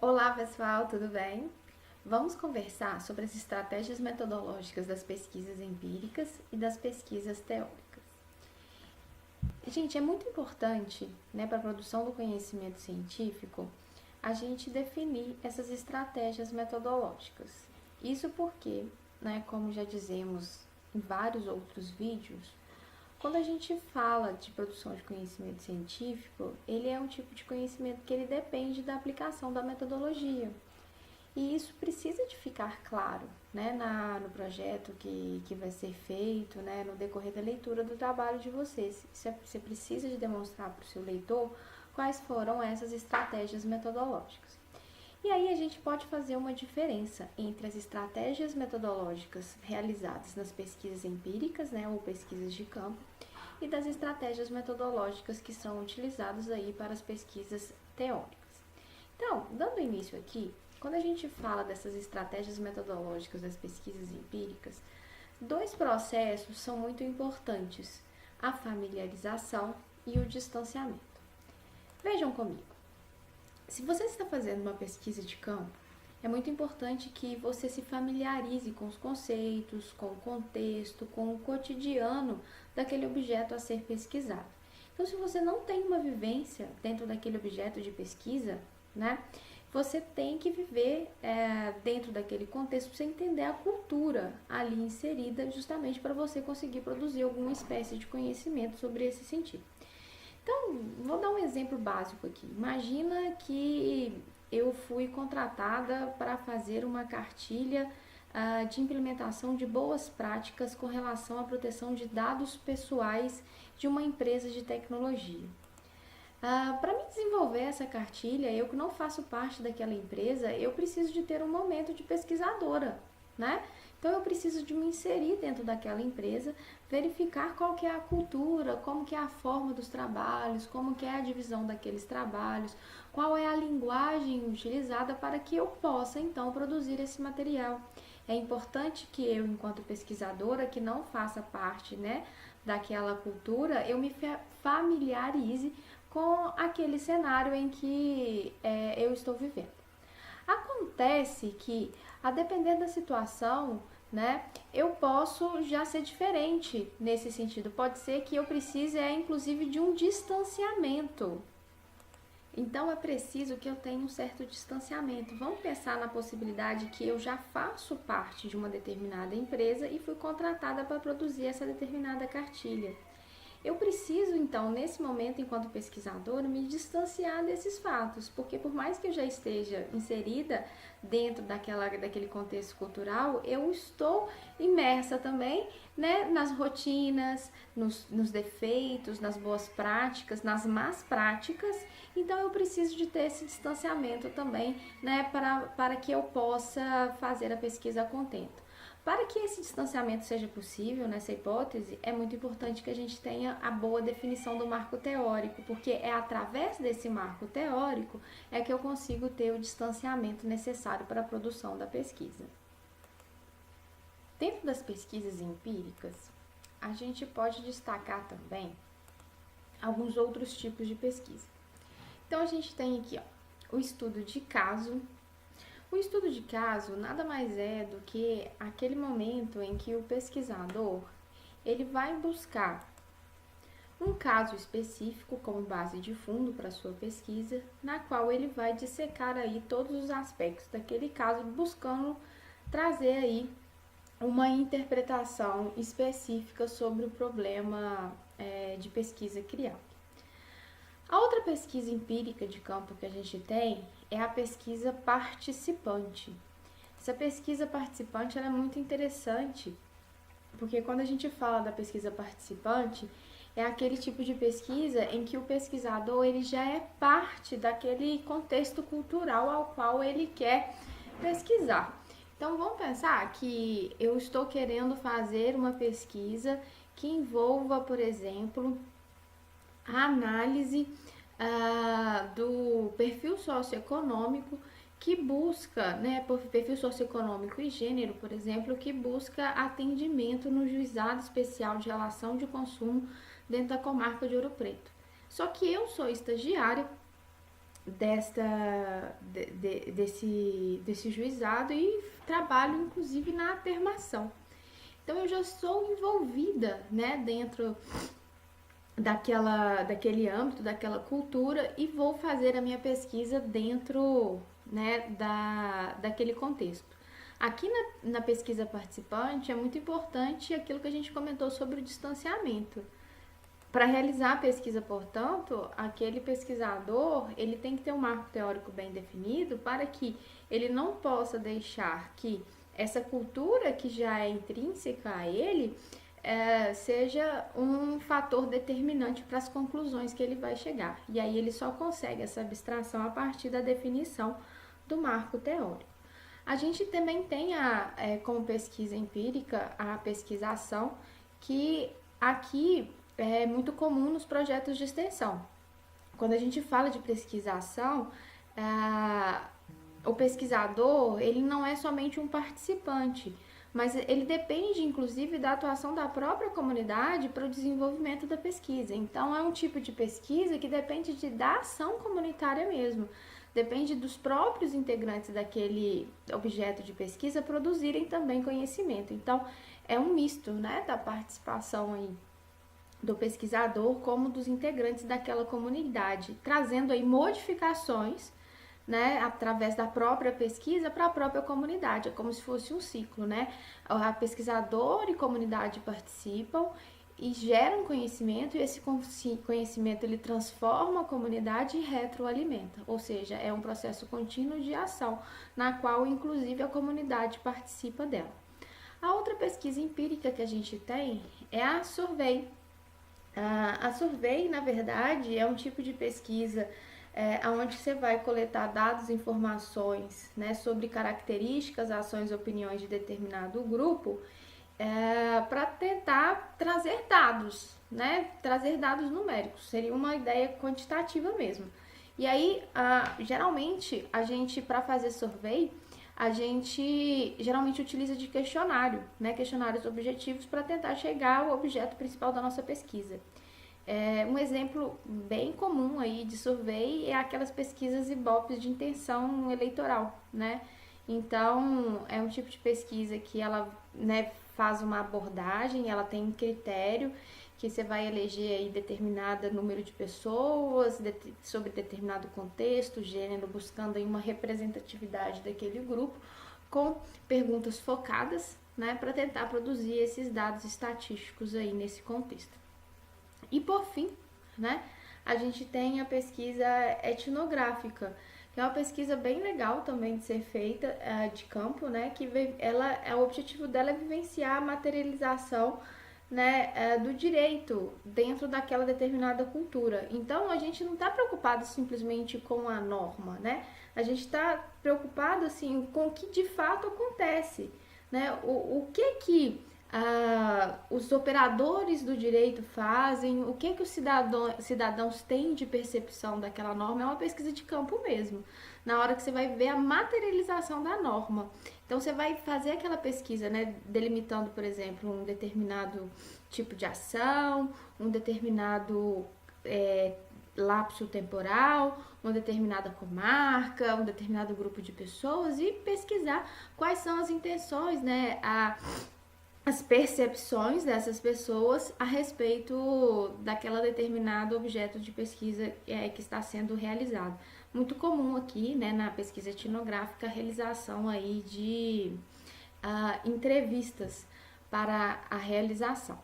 Olá pessoal, tudo bem? Vamos conversar sobre as estratégias metodológicas das pesquisas empíricas e das pesquisas teóricas. Gente, é muito importante, para a produção do conhecimento científico, a gente definir essas estratégias metodológicas. Isso porque, como já dizemos em vários outros vídeos, quando a gente fala de produção de conhecimento científico, ele é um tipo de conhecimento que ele depende da aplicação da metodologia. E isso precisa de ficar claro, no projeto que vai ser feito, no decorrer da leitura do trabalho de vocês. Você precisa de demonstrar para o seu leitor quais foram essas estratégias metodológicas. E aí a gente pode fazer uma diferença entre as estratégias metodológicas realizadas nas pesquisas empíricas, ou pesquisas de campo, e das estratégias metodológicas que são utilizadas aí para as pesquisas teóricas. Então, dando início aqui, quando a gente fala dessas estratégias metodológicas das pesquisas empíricas, dois processos são muito importantes: a familiarização e o distanciamento. Vejam comigo. Se você está fazendo uma pesquisa de campo, é muito importante que você se familiarize com os conceitos, com o contexto, com o cotidiano daquele objeto a ser pesquisado. Então, se você não tem uma vivência dentro daquele objeto de pesquisa, você tem que viver dentro daquele contexto para você entender a cultura ali inserida, justamente para você conseguir produzir alguma espécie de conhecimento sobre esse sentido. Então, vou dar um exemplo básico aqui. Imagina que eu fui contratada para fazer uma cartilha de implementação de boas práticas com relação à proteção de dados pessoais de uma empresa de tecnologia. Para me desenvolver essa cartilha, eu que não faço parte daquela empresa, eu preciso de ter um momento de pesquisadora, Então eu preciso de me inserir dentro daquela empresa, verificar qual que é a cultura, como que é a forma dos trabalhos, como que é a divisão daqueles trabalhos, qual é a linguagem utilizada para que eu possa então produzir esse material. É importante que eu, enquanto pesquisadora, que não faça parte, daquela cultura, eu me familiarize com aquele cenário em que eu estou vivendo. Acontece que, a depender da situação, eu posso já ser diferente nesse sentido. Pode ser que eu precise, inclusive, de um distanciamento. Então, é preciso que eu tenha um certo distanciamento. Vamos pensar na possibilidade que eu já faço parte de uma determinada empresa e fui contratada para produzir essa determinada cartilha. Eu preciso, então, nesse momento, enquanto pesquisadora, me distanciar desses fatos, porque por mais que eu já esteja inserida dentro daquele contexto cultural, eu estou imersa também, nas rotinas, nos defeitos, nas boas práticas, nas más práticas. Então, eu preciso de ter esse distanciamento também, para que eu possa fazer a pesquisa a contento. Para que esse distanciamento seja possível, nessa hipótese, é muito importante que a gente tenha a boa definição do marco teórico, porque é através desse marco teórico que eu consigo ter o distanciamento necessário para a produção da pesquisa. Dentro das pesquisas empíricas, a gente pode destacar também alguns outros tipos de pesquisa. Então, a gente tem aqui o estudo de caso. O estudo de caso nada mais é do que aquele momento em que o pesquisador ele vai buscar um caso específico como base de fundo para sua pesquisa, na qual ele vai dissecar aí todos os aspectos daquele caso, buscando trazer aí uma interpretação específica sobre o problema de pesquisa criado. A outra pesquisa empírica de campo que a gente tem é a pesquisa participante. Essa pesquisa participante ela é muito interessante, porque quando a gente fala da pesquisa participante, é aquele tipo de pesquisa em que o pesquisador ele já é parte daquele contexto cultural ao qual ele quer pesquisar. Então vamos pensar que eu estou querendo fazer uma pesquisa que envolva, por exemplo, a análise do perfil socioeconômico que busca, por perfil socioeconômico e gênero, por exemplo, que busca atendimento no Juizado Especial de Relação de Consumo dentro da comarca de Ouro Preto. Só que eu sou estagiária desse juizado e trabalho inclusive na atermação. Então eu já sou envolvida, né, dentro daquele âmbito, daquela cultura e vou fazer a minha pesquisa dentro, né, daquele contexto. Aqui na pesquisa participante é muito importante aquilo que a gente comentou sobre o distanciamento. Para realizar a pesquisa, portanto, aquele pesquisador ele tem que ter um marco teórico bem definido para que ele não possa deixar que essa cultura que já é intrínseca a ele seja um fator determinante para as conclusões que ele vai chegar. E aí ele só consegue essa abstração a partir da definição do marco teórico. A gente também tem como pesquisa empírica a pesquisação, que aqui é muito comum nos projetos de extensão. Quando a gente fala de pesquisação, o pesquisador ele não é somente um participante, mas ele depende inclusive da atuação da própria comunidade para o desenvolvimento da pesquisa. Então é um tipo de pesquisa que depende da ação comunitária mesmo. Depende dos próprios integrantes daquele objeto de pesquisa produzirem também conhecimento. Então é um misto, né, da participação aí do pesquisador como dos integrantes daquela comunidade, trazendo aí modificações, né, através da própria pesquisa para a própria comunidade. É como se fosse um ciclo, né? A pesquisador e comunidade participam e geram conhecimento, e esse conhecimento ele transforma a comunidade e retroalimenta, ou seja, é um processo contínuo de ação, na qual inclusive a comunidade participa dela. A outra pesquisa empírica que a gente tem é a survey. A survey, na verdade, é um tipo de pesquisa onde você vai coletar dados e informações, né, sobre características, ações e opiniões de determinado grupo, para tentar trazer dados, né, trazer dados numéricos. Seria uma ideia quantitativa mesmo. E aí, geralmente, a gente, para fazer survey, a gente geralmente utiliza de questionário, né, questionários objetivos para tentar chegar ao objeto principal da nossa pesquisa. Um exemplo bem comum aí de survey é aquelas pesquisas Ibope de intenção eleitoral, né? Então, é um tipo de pesquisa que ela, né, faz uma abordagem, ela tem um critério que você vai eleger aí determinado número de pessoas, sobre determinado contexto, gênero, buscando aí uma representatividade daquele grupo, com perguntas focadas, né, para tentar produzir esses dados estatísticos aí nesse contexto. E por fim, né, a gente tem a pesquisa etnográfica, que é uma pesquisa bem legal também de ser feita, de campo, né, que o objetivo dela é vivenciar a materialização, né, do direito dentro daquela determinada cultura. Então, a gente não está preocupado simplesmente com a norma, né? A gente está preocupado, assim, com o que de fato acontece, né? O que os operadores do direito fazem, o que os cidadãos têm de percepção daquela norma. É uma pesquisa de campo mesmo, na hora que você vai ver a materialização da norma. Então, você vai fazer aquela pesquisa, né, delimitando, por exemplo, um determinado tipo de ação, um determinado lapso temporal, uma determinada comarca, um determinado grupo de pessoas, e pesquisar quais são as intenções, né, as percepções dessas pessoas a respeito daquela determinado objeto de pesquisa que está sendo realizado. Muito comum aqui, né, na pesquisa etnográfica, a realização aí de entrevistas para a realização.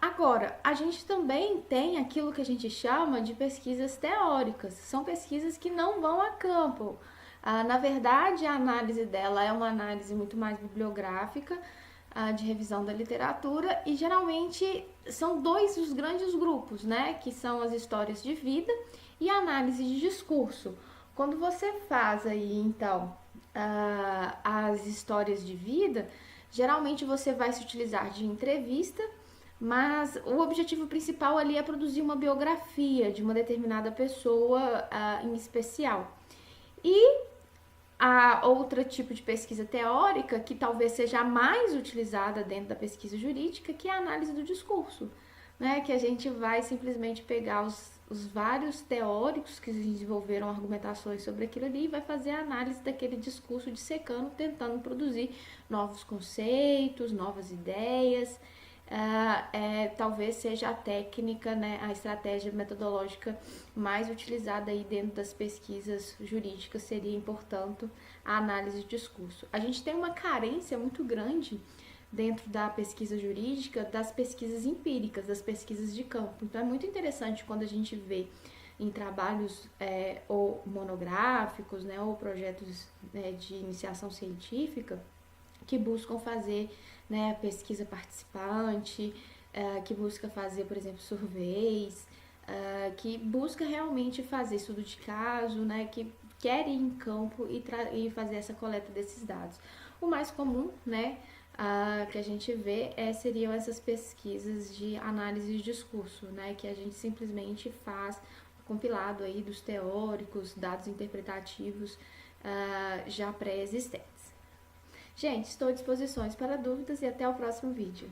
Agora, a gente também tem aquilo que a gente chama de pesquisas teóricas. São pesquisas que não vão a campo. Na verdade, a análise dela é uma análise muito mais bibliográfica, de revisão da literatura, e geralmente são dois os grandes grupos, né, que são as histórias de vida e a análise de discurso. Quando você faz aí, então, as histórias de vida, geralmente você vai se utilizar de entrevista, mas o objetivo principal ali é produzir uma biografia de uma determinada pessoa em especial. E a outro tipo de pesquisa teórica, que talvez seja a mais utilizada dentro da pesquisa jurídica, que é a análise do discurso, né? Que a gente vai simplesmente pegar os vários teóricos que desenvolveram argumentações sobre aquilo ali e vai fazer a análise daquele discurso dissecando, tentando produzir novos conceitos, novas ideias. Talvez seja a técnica, né, a estratégia metodológica mais utilizada aí dentro das pesquisas jurídicas seria, portanto, a análise de discurso. A gente tem uma carência muito grande dentro da pesquisa jurídica das pesquisas empíricas, das pesquisas de campo. Então é muito interessante quando a gente vê em trabalhos ou monográficos, né, ou projetos, né, de iniciação científica que buscam fazer, né, pesquisa participante, que busca fazer, por exemplo, surveys, que busca realmente fazer estudo de caso, né, que quer ir em campo e fazer essa coleta desses dados. O mais comum, né, que a gente vê seriam essas pesquisas de análise de discurso, né, que a gente simplesmente faz compilado aí dos teóricos, dados interpretativos já pré-existentes. Gente, estou à disposição para dúvidas e até o próximo vídeo.